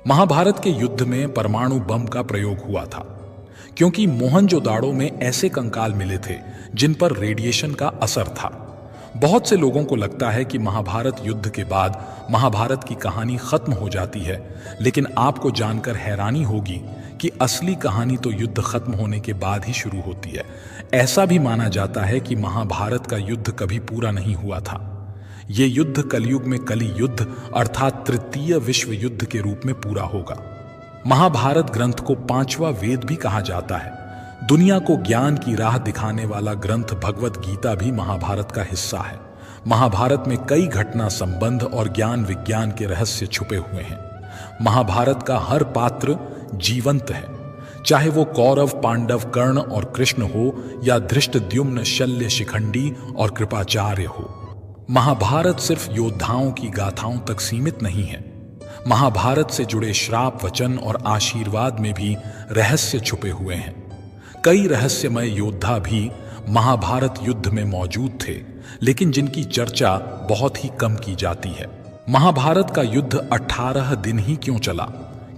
महाभारत के युद्ध में परमाणु बम का प्रयोग हुआ था, क्योंकि मोहनजोदाड़ो में ऐसे कंकाल मिले थे जिन पर रेडिएशन का असर था। बहुत से लोगों को लगता है कि महाभारत युद्ध के बाद महाभारत की कहानी खत्म हो जाती है, लेकिन आपको जानकर हैरानी होगी कि असली कहानी तो युद्ध खत्म होने के बाद ही शुरू होती है। ऐसा भी माना जाता है कि महाभारत का युद्ध कभी पूरा नहीं हुआ था। ये युद्ध कलयुग में कली युद्ध अर्थात तृतीय विश्व युद्ध के रूप में पूरा होगा। महाभारत ग्रंथ को पांचवा वेद भी कहा जाता है। दुनिया को ज्ञान की राह दिखाने वाला ग्रंथ भगवत गीता भी महाभारत का हिस्सा है। महाभारत में कई घटना संबंध और ज्ञान विज्ञान के रहस्य छुपे हुए हैं। महाभारत का हर पात्र जीवंत है, चाहे वो कौरव पांडव कर्ण और कृष्ण हो या धृष्टद्युम्न शल्य शिखंडी और कृपाचार्य हो। महाभारत सिर्फ योद्धाओं की गाथाओं तक सीमित नहीं है। महाभारत से जुड़े श्राप वचन और आशीर्वाद में भी रहस्य छुपे हुए हैं। कई रहस्यमय योद्धा भी महाभारत युद्ध में मौजूद थे, लेकिन जिनकी चर्चा बहुत ही कम की जाती है। महाभारत का युद्ध 18 दिन ही क्यों चला?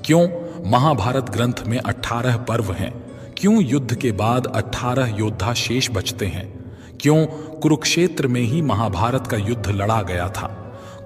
क्यों महाभारत ग्रंथ में 18 पर्व हैं? क्यों युद्ध के बाद 18 योद्धा शेष बचते हैं? क्यों कुरुक्षेत्र में ही महाभारत का युद्ध लड़ा गया था?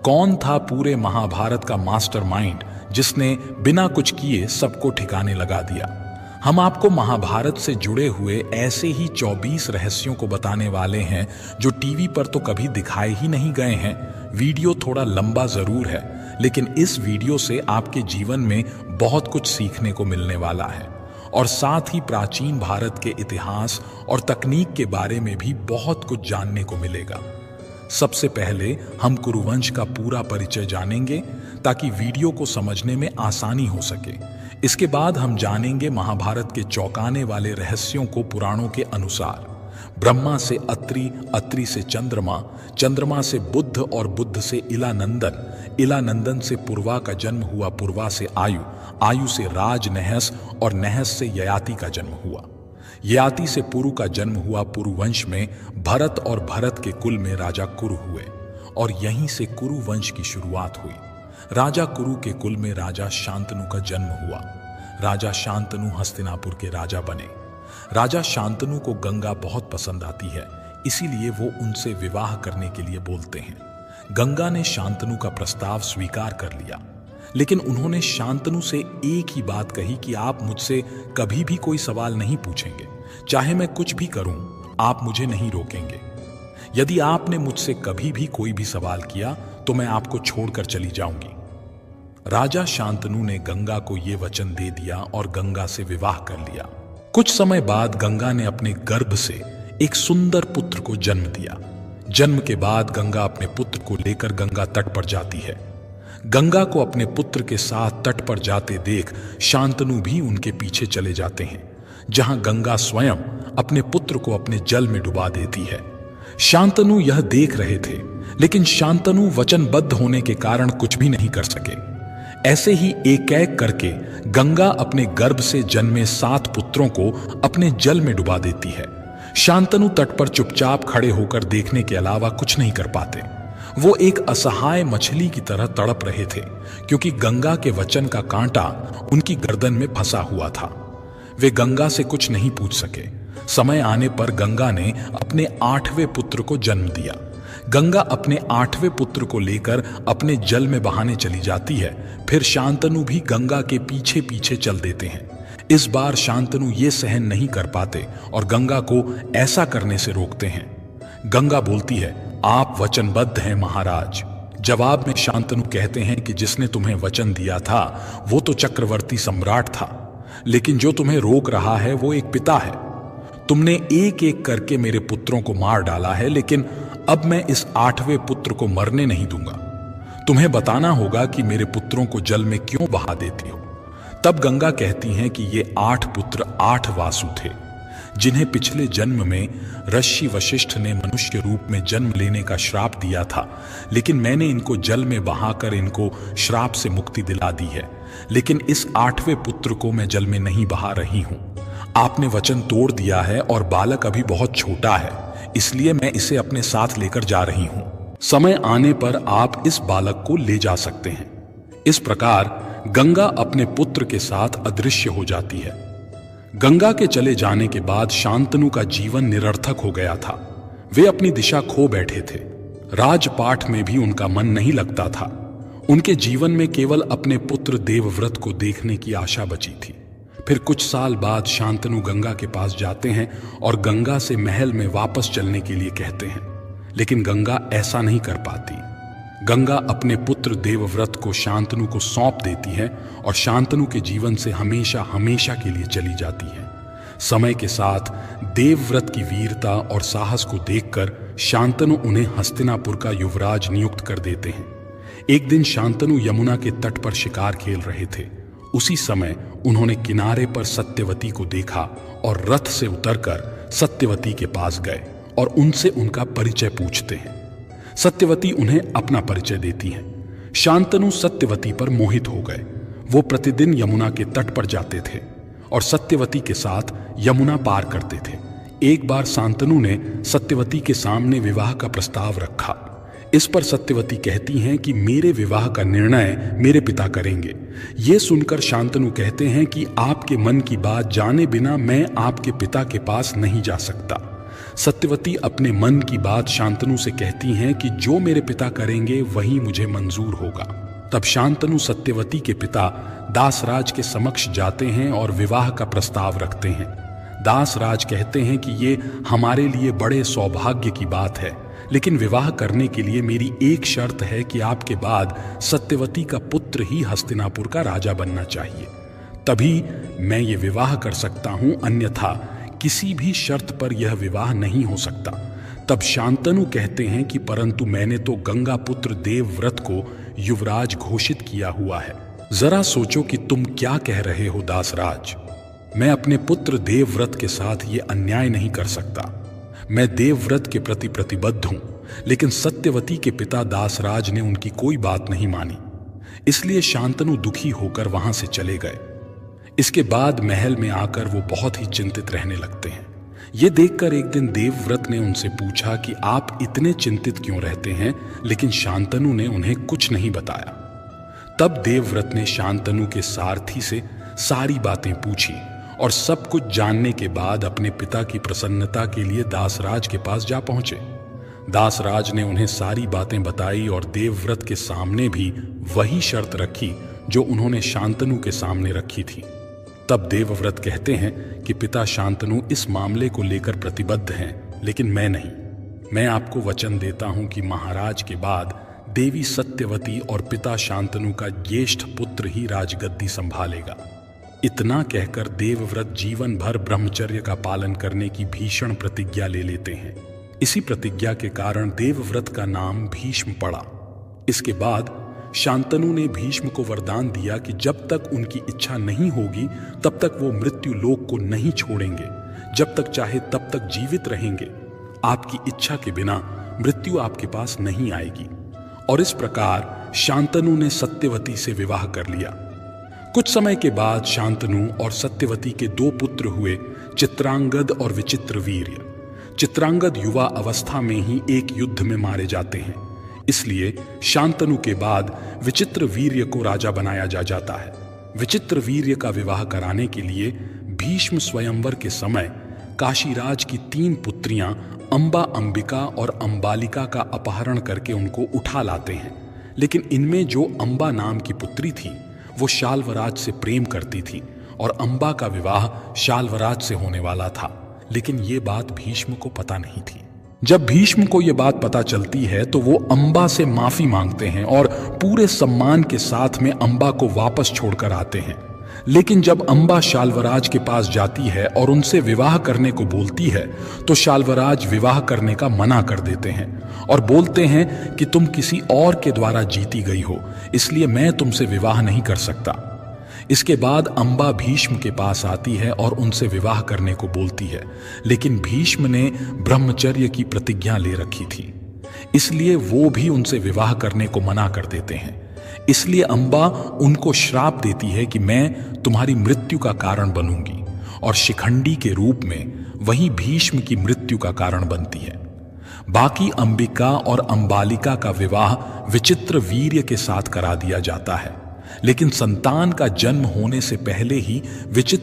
कौन था पूरे महाभारत का मास्टरमाइंड जिसने बिना कुछ किए सबको ठिकाने लगा दिया? हम आपको महाभारत से जुड़े हुए ऐसे ही 24 रहस्यों को बताने वाले हैं जो टीवी पर तो कभी दिखाए ही नहीं गए हैं। वीडियो थोड़ा लंबा जरूर है, लेकिन इस वीडियो से आपके जीवन में बहुत कुछ सीखने को मिलने वाला है और साथ ही प्राचीन भारत के इतिहास और तकनीक के बारे में भी बहुत कुछ जानने को मिलेगा। सबसे पहले हम कुरुवंश का पूरा परिचय जानेंगे ताकि वीडियो को समझने में आसानी हो सके। इसके बाद हम जानेंगे महाभारत के चौंकाने वाले रहस्यों को पुराणों के अनुसार। ब्रह्मा से अत्रि, अत्रि से चंद्रमा, चंद्रमा से बुद्ध और बुद्ध से इलानंदन, इलानंदन से पूर्वा का जन्म हुआ, पूर्वा से आयु, आयु से राज नहस और नहस से ययाति का जन्म हुआ, ययाति से पुरु का जन्म हुआ। पुरुवंश में भरत और भरत के कुल में राजा कुरु हुए और यहीं से कुरु वंश की शुरुआत हुई। राजा कुरु के कुल में राजा शांतनु का जन्म हुआ। राजा शांतनु हस्तिनापुर के राजा बने। राजा शांतनु को गंगा बहुत पसंद आती है, इसीलिए वो उनसे विवाह करने के लिए बोलते हैं। गंगा ने शांतनु का प्रस्ताव स्वीकार कर लिया, लेकिन उन्होंने शांतनु से एक ही बात कही कि आप मुझसे कभी भी कोई सवाल नहीं पूछेंगे। चाहे मैं कुछ भी करूं, आप मुझे नहीं रोकेंगे। यदि आपने मुझसे कभी भी कोई भी सवाल किया तो मैं आपको छोड़कर चली जाऊंगी। राजा शांतनु ने गंगा को यह वचन दे दिया और गंगा से विवाह कर लिया। कुछ समय बाद गंगा ने अपने गर्भ से एक सुंदर पुत्र को जन्म दिया। जन्म के बाद गंगा अपने पुत्र को लेकर गंगा तट पर जाती है। गंगा को अपने पुत्र के साथ तट पर जाते देख शांतनु भी उनके पीछे चले जाते हैं, जहां गंगा स्वयं अपने पुत्र को अपने जल में डुबा देती है। शांतनु यह देख रहे थे, लेकिन शांतनु वचनबद्ध होने के कारण कुछ भी नहीं कर सके। ऐसे ही एक एक करके गंगा अपने गर्भ से जन्मे 7 पुत्रों को अपने जल में डुबा देती है। शांतनु तट पर चुपचाप खड़े होकर देखने के अलावा कुछ नहीं कर पाते। वो एक असहाय मछली की तरह तड़प रहे थे, क्योंकि गंगा के वचन का कांटा उनकी गर्दन में फंसा हुआ था। वे गंगा से कुछ नहीं पूछ सके। समय आने पर गंगा ने अपने 8वें पुत्र को जन्म दिया। गंगा अपने 8वें पुत्र को लेकर अपने जल में बहाने चली जाती है। फिर शांतनु भी गंगा के पीछे पीछे चल देते हैं। इस बार शांतनु ये सहन नहीं कर पाते और गंगा को ऐसा करने से रोकते हैं। गंगा बोलती है, आप वचनबद्ध हैं महाराज। जवाब में शांतनु कहते हैं कि जिसने तुम्हें वचन दिया था वो तो चक्रवर्ती सम्राट था, लेकिन जो तुम्हें रोक रहा है वो एक पिता है। तुमने एक एक करके मेरे पुत्रों को मार डाला है, लेकिन अब मैं इस 8वें पुत्र को मरने नहीं दूंगा। तुम्हें बताना होगा कि मेरे पुत्रों को जल में क्यों बहा देती हो। तब गंगा कहती हैं कि ये 8 पुत्र 8 वासु थे, जिन्हें पिछले जन्म में ऋषि वशिष्ठ ने मनुष्य रूप में जन्म लेने का श्राप दिया था, लेकिन मैंने इनको जल में बहाकर इनको श्राप से मुक्ति दिला दी है। लेकिन इस 8वें पुत्र को मैं जल में नहीं बहा रही हूं। आपने वचन तोड़ दिया है और बालक अभी बहुत छोटा है, इसलिए मैं इसे अपने साथ लेकर जा रही हूं। समय आने पर आप इस बालक को ले जा सकते हैं। इस प्रकार गंगा अपने पुत्र के साथ अदृश्य हो जाती है। गंगा के चले जाने के बाद शांतनु का जीवन निरर्थक हो गया था। वे अपनी दिशा खो बैठे थे। राजपाठ में भी उनका मन नहीं लगता था। उनके जीवन में केवल अपने पुत्र देवव्रत को देखने की आशा बची थी। फिर कुछ साल बाद शांतनु गंगा के पास जाते हैं और गंगा से महल में वापस चलने के लिए कहते हैं, लेकिन गंगा ऐसा नहीं कर पाती। गंगा अपने पुत्र देवव्रत को शांतनु को सौंप देती है और शांतनु के जीवन से हमेशा हमेशा के लिए चली जाती है। समय के साथ देवव्रत की वीरता और साहस को देखकर शांतनु उन्हें हस्तिनापुर का युवराज नियुक्त कर देते हैं। एक दिन शांतनु यमुना के तट पर शिकार खेल रहे थे। उसी समय उन्होंने किनारे पर सत्यवती को देखा और रथ से उतरकर सत्यवती के पास गए और उनसे उनका परिचय पूछते हैं। सत्यवती उन्हें अपना परिचय देती हैं। शांतनु सत्यवती पर मोहित हो गए। वो प्रतिदिन यमुना के तट पर जाते थे और सत्यवती के साथ यमुना पार करते थे। एक बार शांतनु ने सत्यवती के सामने विवाह का प्रस्ताव रखा। इस पर सत्यवती कहती हैं कि मेरे विवाह का निर्णय मेरे पिता करेंगे। ये सुनकर शांतनु कहते हैं कि आपके मन की बात जाने बिना मैं आपके पिता के पास नहीं जा सकता। सत्यवती अपने मन की बात शांतनु से कहती हैं कि जो मेरे पिता करेंगे वही मुझे मंजूर होगा। तब शांतनु सत्यवती के पिता दासराज के समक्ष जाते हैं और विवाह का प्रस्ताव रखते हैं। दासराज कहते हैं कि ये हमारे लिए बड़े सौभाग्य की बात है, लेकिन विवाह करने के लिए मेरी एक शर्त है कि आपके बाद सत्यवती का पुत्र ही हस्तिनापुर का राजा बनना चाहिए, तभी मैं ये विवाह कर सकता हूं, अन्यथा किसी भी शर्त पर यह विवाह नहीं हो सकता। तब शांतनु कहते हैं कि परंतु मैंने तो गंगा पुत्र देवव्रत को युवराज घोषित किया हुआ है। जरा सोचो कि तुम क्या कह रहे हो दासराज। मैं अपने पुत्र देवव्रत के साथ ये अन्याय नहीं कर सकता। मैं देवव्रत के प्रति प्रतिबद्ध हूं, लेकिन सत्यवती के पिता दासराज ने उनकी कोई बात नहीं मानी। इसलिए शांतनु दुखी होकर वहां से चले गए। इसके बाद महल में आकर वो बहुत ही चिंतित रहने लगते हैं। ये देखकर एक दिन देवव्रत ने उनसे पूछा कि आप इतने चिंतित क्यों रहते हैं, लेकिन शांतनु ने उन्हें कुछ नहीं बताया। तब देवव्रत ने शांतनु के सारथी से सारी बातें पूछी और सब कुछ जानने के बाद अपने पिता की प्रसन्नता के लिए दासराज के पास जा पहुंचे। दासराज ने उन्हें सारी बातें बताई और देवव्रत के सामने भी वही शर्त रखी जो उन्होंने शांतनु के सामने रखी थी। तब देवव्रत कहते हैं कि पिता शांतनु इस मामले को लेकर प्रतिबद्ध हैं, लेकिन मैं नहीं। मैं आपको वचन देता हूं कि महाराज के बाद देवी सत्यवती और पिता शांतनु का ज्येष्ठ पुत्र ही राजगद्दी संभालेगा। इतना कहकर देवव्रत जीवन भर ब्रह्मचर्य का पालन करने की भीषण प्रतिज्ञा ले लेते हैं। इसी प्रतिज्ञा के कारण देवव्रत का नाम भीष्म पड़ा। इसके बाद शांतनु ने भीष्म को वरदान दिया कि जब तक उनकी इच्छा नहीं होगी तब तक वो मृत्यु लोक को नहीं छोड़ेंगे। जब तक चाहे तब तक जीवित रहेंगे। आपकी इच्छा के बिना मृत्यु आपके पास नहीं आएगी। और इस प्रकार शांतनु ने सत्यवती से विवाह कर लिया। कुछ समय के बाद शांतनु और सत्यवती के 2 पुत्र हुए, चित्रांगद और विचित्रवीर्य। चित्रांगद युवा अवस्था में ही एक युद्ध में मारे जाते हैं, इसलिए शांतनु के बाद विचित्रवीर्य को राजा बनाया जाता है। विचित्रवीर्य का विवाह कराने के लिए भीष्म स्वयंवर के समय काशीराज की 3 पुत्रियां अंबा, अंबिका और अंबालिका का अपहरण करके उनको उठा लाते हैं। लेकिन इनमें जो अंबा नाम की पुत्री थी वो शाल्वराज से प्रेम करती थी और अंबा का विवाह शाल्वराज से होने वाला था, लेकिन ये बात भीष्म को पता नहीं थी। जब भीष्म को ये बात पता चलती है तो वो अंबा से माफी मांगते हैं और पूरे सम्मान के साथ में अंबा को वापस छोड़कर आते हैं। लेकिन जब अंबा शाल्वराज के पास जाती है और उनसे विवाह करने को बोलती है तो शाल्वराज विवाह करने का मना कर देते हैं और बोलते हैं कि तुम किसी और के द्वारा जीती गई हो, इसलिए मैं तुमसे विवाह नहीं कर सकता। इसके बाद अंबा भीष्म के पास आती है और उनसे विवाह करने को बोलती है, लेकिन भीष्म ने ब्रह्मचर्य की प्रतिज्ञा ले रखी थी, इसलिए वो भी उनसे विवाह करने को मना कर देते हैं। इसलिए अंबा उनको श्राप देती है कि मैं तुम्हारी मृत्यु का कारण बनूंगी, और शिखंडी के रूप में वही भीष्म की मृत्यु का कारण बनती है। बाकी अंबिका और अंबालिका का विवाह विचित्रवीर्य के साथ करा दिया जाता है, लेकिन संतान का जन्म होने से पहले ही विचित्र